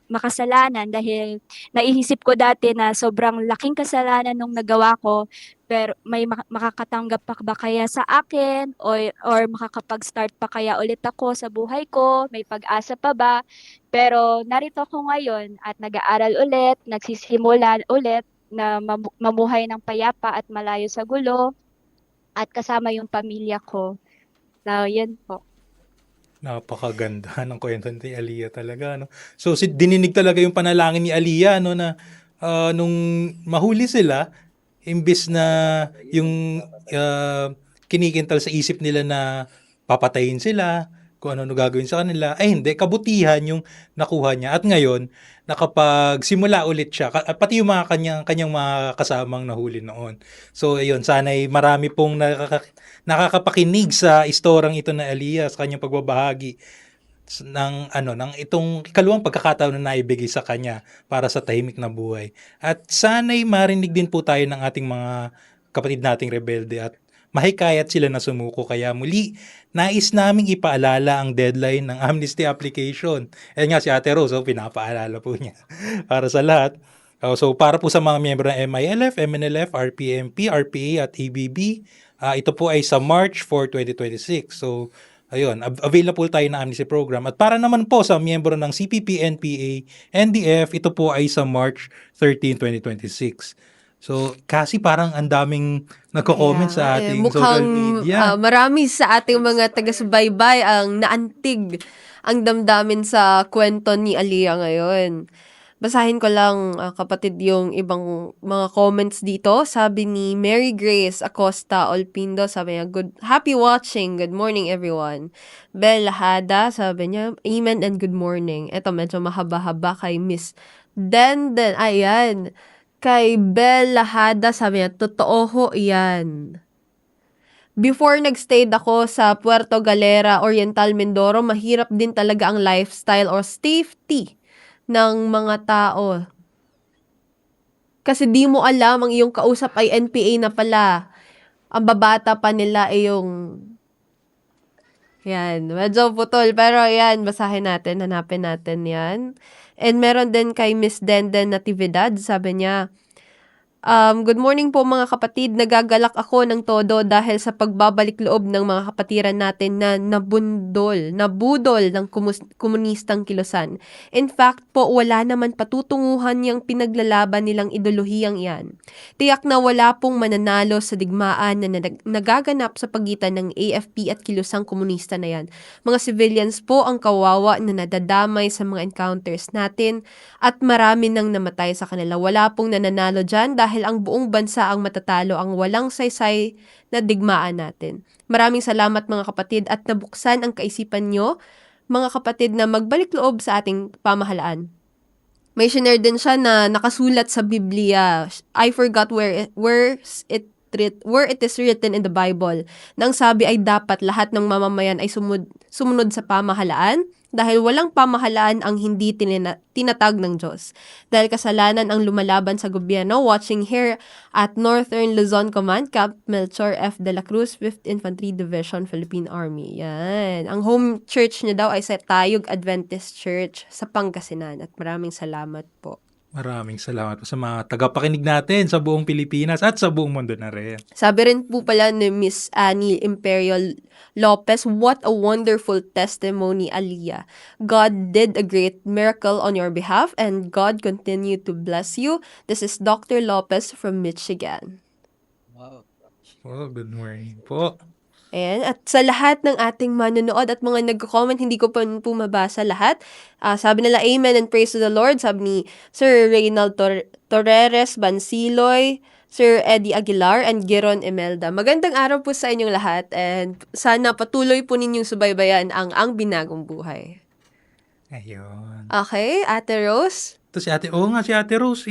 makasalanan dahil naiisip ko dati na sobrang laking kasalanan nung nagawa ko pero may makakatanggap pa ba kaya sa akin or makakapag-start pa kaya ulit ako sa buhay ko, may pag-asa pa ba? Pero narito ako ngayon at nag-aaral ulit, nagsisimula ulit na mamuhay ng payapa at malayo sa gulo at kasama yung pamilya ko. So, yun po. Napakaganda ng kwento ni Aliyah talaga, no? So, dininig talaga yung panalangin ni Aliyah, no, na nung mahuli sila, imbis na yung kinikintal sa isip nila na papatayin sila, kung ano gagawin sa kanila, ay hindi, kabutihan yung nakuha niya. At ngayon, nakapagsimula ulit siya, at pati yung mga kanyang mga kasamang nahuli noon. So, ayun, sana'y marami pong nakakapakinig sa istorang ito na Aliyah sa kanyang pagbabahagi ng itong ikalawang pagkakataon na naibigay sa kanya para sa tahimik na buhay. At sana'y marinig din po tayo ng ating mga kapatid nating rebelde at mahikayat sila na sumuko. Kaya muli, nais naming ipaalala ang deadline ng amnesty application. Ayan nga si Ate Rose, pinapaalala po niya para sa lahat. So para po sa mga miyembro ng MILF, MNLF, RPMP, RPA at ABB, ito po ay sa March 4, 2026. So ayun, available tayo ng amnesty program. At para naman po sa miyembro ng CPP, NPA, NDF, ito po ay sa March 13, 2026. So, kasi parang ang daming nagko-comment sa ating social media. Marami sa ating mga taga-subaybay ang naantig ang damdamin sa kwento ni Aliyah ngayon. Basahin ko lang, kapatid, yung ibang mga comments dito. Sabi ni Mary Grace Acosta Olpindo, sabi niya, happy watching, good morning everyone. Bel Lahada, sabi niya, amen and good morning. Ito medyo mahaba-haba kay Miss Denden. Ayan. Kay Bel Lahada, sabi niya, totoo ho yan. Before nag-stayed ako sa Puerto Galera, Oriental Mindoro, mahirap din talaga ang lifestyle or safety ng mga tao. Kasi di mo alam, ang iyong kausap ay NPA na pala. Ang babata pa nila ay yung... Yan, medyo putol. Pero yan, basahin natin, hanapin natin yan. And meron din kay Miss Denden Natividad, sabi niya, good morning po mga kapatid, nagagalak ako ng todo dahil sa pagbabalik loob ng mga kapatiran natin na nabudol ng komunistang kilusan. In fact po, wala naman patutunguhan yung pinaglalaban nilang ideolohiyang yan. Tiyak na wala pong mananalo sa digmaan na nagaganap sa pagitan ng AFP at kilusang komunista na yan. Mga civilians po ang kawawa na nadadamay sa mga encounters natin at marami nang namatay sa kanila. Wala pong nananalo dyan dahil ang buong bansa ang matatalo ang walang saysay na digmaan natin. Maraming salamat mga kapatid at nabuksan ang kaisipan nyo, mga kapatid, na magbalik loob sa ating pamahalaan. May share din siya na nakasulat sa Biblia. I forgot where it is written in the Bible. Nang sabi ay dapat lahat ng mamamayan ay sumunod sa pamahalaan dahil walang pamahalaan ang hindi tinatag ng Diyos. Dahil kasalanan ang lumalaban sa gobyerno, watching here at Northern Luzon Command, Camp Melchor F. de la Cruz, 5th Infantry Division, Philippine Army. Yan. Ang home church niya daw ay sa Tayog Adventist Church sa Pangasinan. At maraming salamat po. Maraming salamat po sa mga tagapakinig natin sa buong Pilipinas at sa buong mundo na rin. Sabi rin po pala ni Miss Annie Imperial Lopez, what a wonderful testimony, Aliyah. God did a great miracle on your behalf and God continue to bless you. This is Dr. Lopez from Michigan. Oh, good morning po. Ayan. At sa lahat ng ating manonood at mga nagko-comment, hindi ko pa po mabasa lahat. Sabi nila, Amen and praise to the Lord. Sabi ni Sir Reynald Torreres Bansiloy, Sir Eddie Aguilar, and Giron Emelda. Magandang araw po sa inyong lahat and sana patuloy po ninyong subaybayan ang Binagong Buhay. Ayun. Okay, Ate Rose? Ito si Ate, oo nga si Ate Rose,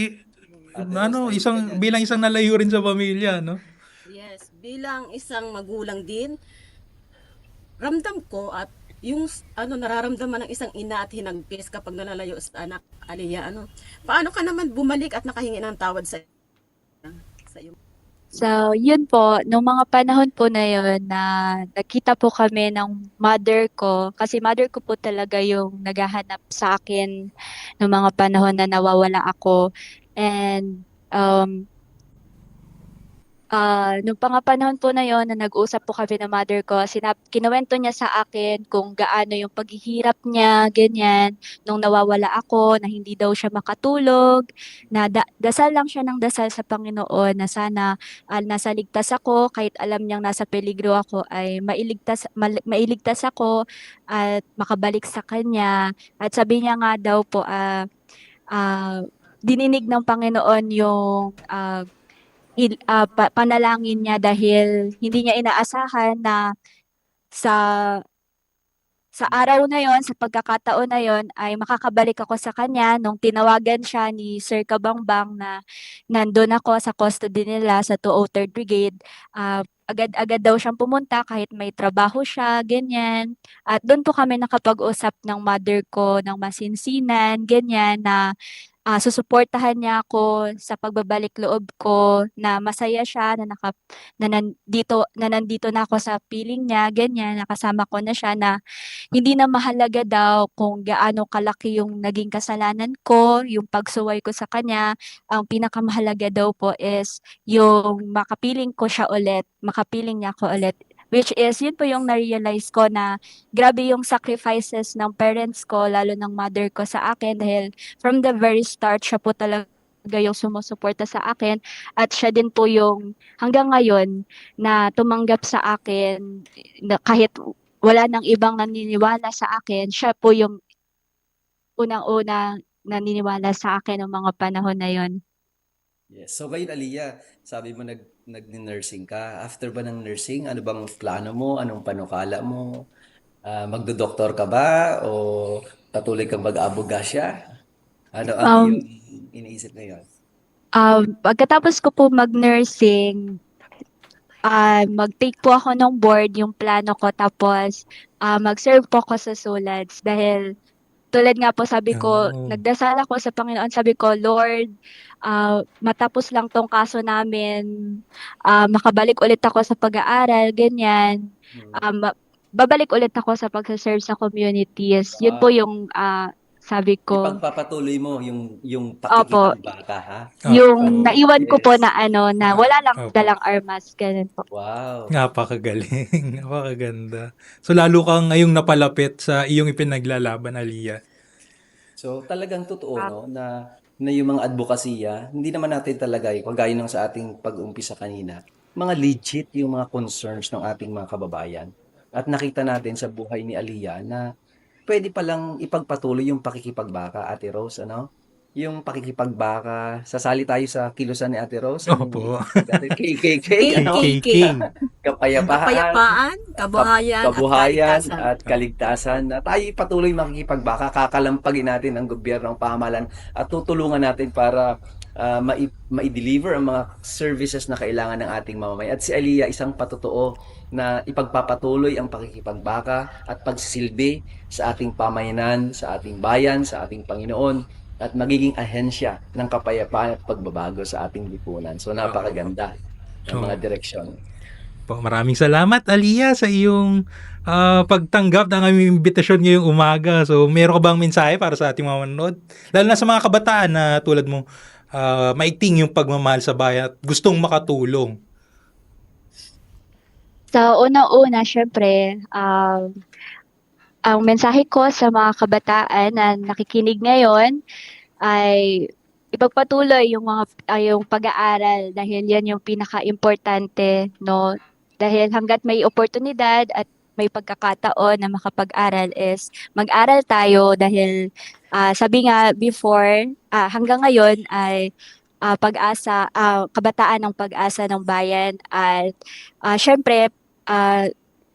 bilang isang nalayo rin sa pamilya, no? Yes, bilang isang magulang din, ramdam ko at yung nararamdaman ng isang ina at hinagpis kapag nalalayo sa anak, Aliyah, paano ka naman bumalik at nakahingi ng tawad sa iyo? So, yun po, nung mga panahon po na yun na nakita po kami ng mother ko, kasi mother ko po talaga yung naghahanap sa akin nung mga panahon na nawawala ako. And nung panahon po na yon na nag-usap po kami ng mother ko, kinuwento niya sa akin kung gaano yung paghihirap niya, ganyan, nung nawawala ako, na hindi daw siya makatulog, na dasal lang siya ng dasal sa Panginoon na sana nasa ligtas ako, kahit alam niyang nasa peligro ako, ay mailigtas ako at makabalik sa kanya. At sabi niya nga daw po, dininig ng Panginoon yung panalangin niya dahil hindi niya inaasahan na sa araw na yon, sa pagkakataon na yon ay makakabalik ako sa kanya nung tinawagan siya ni Sir Kabangbang na nandun ako sa custody nila sa 203rd Brigade. Agad-agad daw siyang pumunta kahit may trabaho siya, ganyan. At doon po kami nakapag-usap ng mother ko ng masinsinan, ganyan, na susuportahan niya ako sa pagbabalik loob ko, na masaya siya na nandito na ako sa piling niya, ganyan, nakasama ko na siya, na hindi na mahalaga daw kung gaano kalaki yung naging kasalanan ko, yung pagsuway ko sa kanya. Ang pinakamahalaga daw po is yung makapiling niya ako ulit. Which is, yun po yung na-realize ko na grabe yung sacrifices ng parents ko, lalo ng mother ko sa akin, dahil from the very start, siya po talaga yung sumusuporta sa akin, at siya din po yung hanggang ngayon na tumanggap sa akin, na kahit wala nang ibang naniniwala sa akin, siya po yung unang-una naniniwala sa akin ng mga panahon na yon. Yes. So ngayon, Aliyah, sabi mo nag-nursing ka. After ba ng nursing, ano bang plano mo? Anong panukala mo? Magdodoktor ka ba? O patuloy kang mag-abogasya? Ano ang Um, iyong iniisip ngayon? Pagkatapos ko po mag-nursing, mag-take po ako ng board, yung plano ko, tapos mag-serve po ako sa SULADS dahil tulad nga po, sabi ko, Oo. nagdasal ako sa Panginoon, sabi ko, Lord, matapos lang tong kaso namin, makabalik ulit ako sa pag-aaral, ganyan. Babalik ulit ako sa pagsaserve sa communities. Yun po Wow. yung sabi ko. Ipagpapatuloy mo yung Opo, pakikipagbaka, ha? yung So, naiwan ko po yes. na wala lang Opo. dalang armas, ganun po. Wow. Napakagaling. Napakaganda. So, lalo kang ngayong napalapit sa iyong ipinaglalaban, Aliyah. So talagang totoo, no, na yung mga advokasya, hindi naman natin talaga, kagaya ng sa ating pag-umpisa kanina, mga legit yung mga concerns ng ating mga kababayan. At nakita natin sa buhay ni Aliyah na pwede palang ipagpatuloy yung pakikipagbaka, Ate Rose, ano? Yung pakikipagbaka, sasali tayo sa kilusan ni Ate Rose, Opo. KKK, ano? King. Kapayapaan, Kapayapaan, kabuhayan kaligtasan. at kaligtasan, na tayo patuloy makikipagbaka, kakalampagin natin ang gobyerno, ang pamahalaan, at tutulungan natin para ma-deliver ang mga services na kailangan ng ating mamamayan. At si Aliyah, isang patotoo na ipagpapatuloy ang pakikipagbaka at pagsisilbi sa ating pamayanan, sa ating bayan, sa ating Panginoon, at magiging ahensya ng kapayapaan at pagbabago sa ating lipunan. So napakaganda ng mga direksyon. Po, maraming salamat, Aliyah, sa iyong pagtanggap ng aming imbitasyon ngayong umaga. So, meron ka bang mensahe para sa ating mga manonood? Lalo na sa mga kabataan na tulad mo, maigting yung pagmamahal sa bayan at gustong makatulong. So, una-una, syempre, ang mensahe ko sa mga kabataan na nakikinig ngayon ay ipagpatuloy yung pag-aaral dahil yan yung pinaka-importante, no? Dahil hangga't may oportunidad at may pagkakataon na makapag-aral is mag-aral tayo dahil sabi nga before, hanggang ngayon ay pag-asa, kabataan ng pag-asa ng bayan at syempre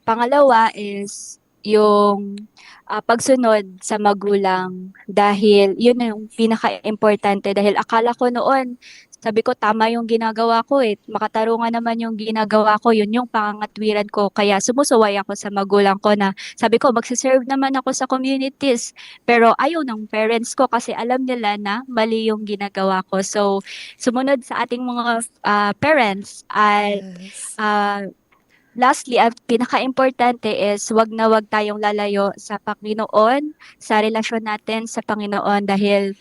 pangalawa is yung pagsunod sa magulang dahil yun yung pinaka-importante dahil akala ko noon sabi ko tama yung ginagawa ko makatarungan naman yung ginagawa ko yun yung pangangatwiran ko kaya sumusuway ako sa magulang ko na sabi ko magsiserve naman ako sa communities pero ayaw ng parents ko kasi alam nila na mali yung ginagawa ko so sumunod sa ating mga parents ay Yes. lastly, ang pinaka-importante is wag na wag tayong lalayo sa Panginoon, sa relasyon natin sa Panginoon dahil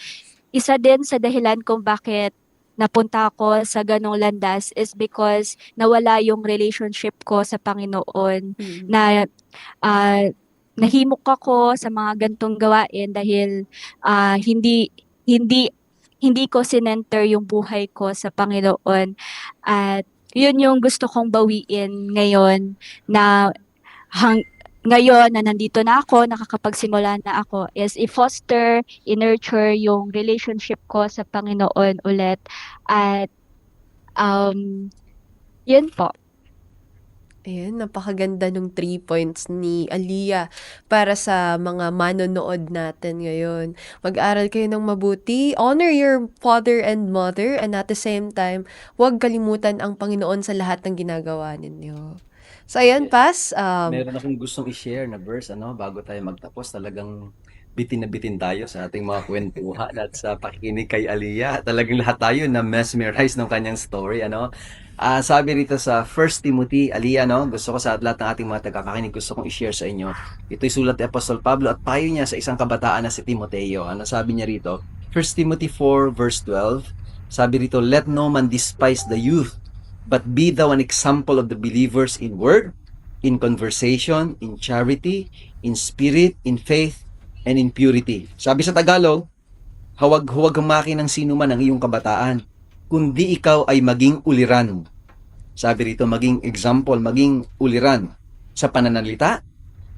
isa din sa dahilan kung bakit napunta ako sa ganong landas is because nawala yung relationship ko sa Panginoon Mm. na nahimok ako sa mga gantong gawain dahil hindi hindi hindi ko sinenter yung buhay ko sa Panginoon at yun yung gusto kong bawiin ngayon na ngayon na nandito na ako, nakakapagsimula na ako, is i-foster, i-nurture yung relationship ko sa Panginoon ulit. At yun po. Ayan, napakaganda nung 3 points ni Aliyah para sa mga manonood natin ngayon. Mag-aral kayo ng mabuti, honor your father and mother, and at the same time, huwag kalimutan ang Panginoon sa lahat ng ginagawa ninyo. So, ayan, Yes. Pas. Meron akong gustong i-share na verse, bago tayo magtapos. Talagang bitin na bitin tayo sa ating mga kwentuhan at sa pakikinig kay Aliyah. Talagang lahat tayo na mesmerized ng kanyang story, sabi rito sa 1 Timothy, Aliyah, gusto ko sa lahat ng ating mga tagapakinig, gusto kong i-share sa inyo. Ito'y sulat ni Apostol Pablo at payo niya sa isang kabataan na si Timoteo. Sabi niya rito? 1 Timothy 4 verse 12, sabi rito, let no man despise the youth, but be thou an example of the believers in word, in conversation, in charity, in spirit, in faith, and in purity. Sabi sa Tagalog, huwag humaki ng sino man ang iyong kabataan, kundi ikaw ay maging uliran. Sabi rito, maging example, maging uliran sa pananalita,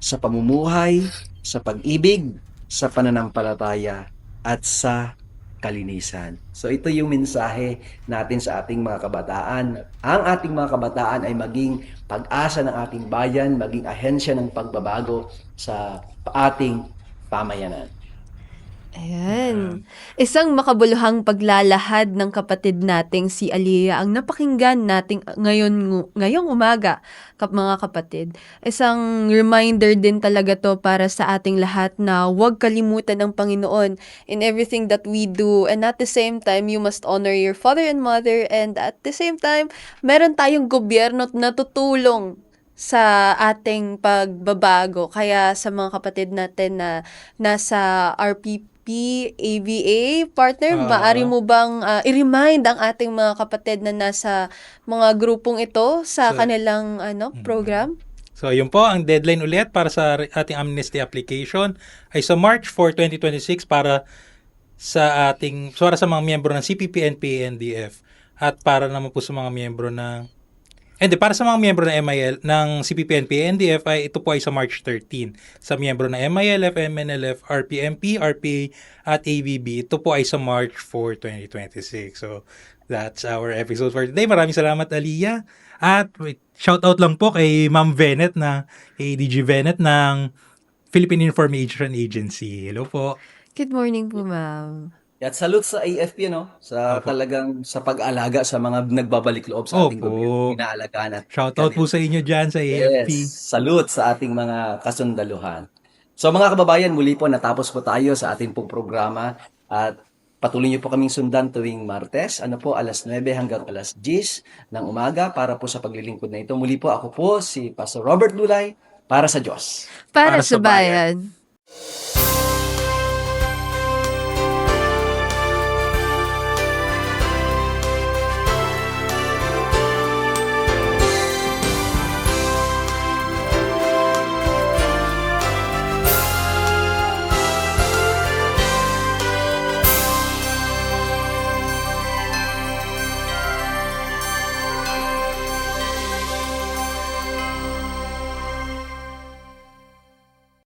sa pamumuhay, sa pag-ibig, sa pananampalataya, at sa kalinisan. So ito yung mensahe natin sa ating mga kabataan. Ang ating mga kabataan ay maging pag-asa ng ating bayan, maging ahensya ng pagbabago sa ating pamayanan. Ayan. Isang makabuluhang paglalahad ng kapatid nating si Aliyah ang napakinggan nating ngayong umaga, mga kapatid. Isang reminder din talaga to para sa ating lahat na huwag kalimutan ng Panginoon in everything that we do, and at the same time, you must honor your father and mother, and at the same time, meron tayong gobyerno na tutulong sa ating pagbabago. Kaya sa mga kapatid natin na nasa RPP, ABA, partner, maaari mo bang i-remind ang ating mga kapatid na nasa mga grupong ito sa kanilang program? So, yun po, ang deadline ulit para sa ating amnesty application ay sa March 4, 2026 para sa mga miyembro ng CPP, NPA, NDF at para naman po sa mga miyembro ng para sa mga miyembro ng MIL, ng CPP, NPA, NDF ito po ay sa March 13. Sa miyembro ng MILF, MNLF, RPMP, RPA at ABB, ito po ay sa March 4, 2026. So, that's our episode for today. Maraming salamat, Aliyah. At shoutout lang po kay Ma'am Venet kay DG Venet ng Philippine Information Agency. Hello po. Good morning po, ma'am. At salute sa AFP, sa Opo. talagang sa pag-alaga sa mga nagbabalik loob sa ating Opo. gobyerno. Inaalagaan at Shoutout po sa inyo dyan sa AFP. Yes, salute sa ating mga kasundaluhan. So mga kababayan, muli po natapos po tayo sa ating pong programa at patuloy niyo po kaming sundan tuwing Martes, alas 9 hanggang alas 10 ng umaga para po sa paglilingkod na ito. Muli po ako po si Pastor Robert Lulay para sa Diyos. Para Para sa sa bayan. bayan.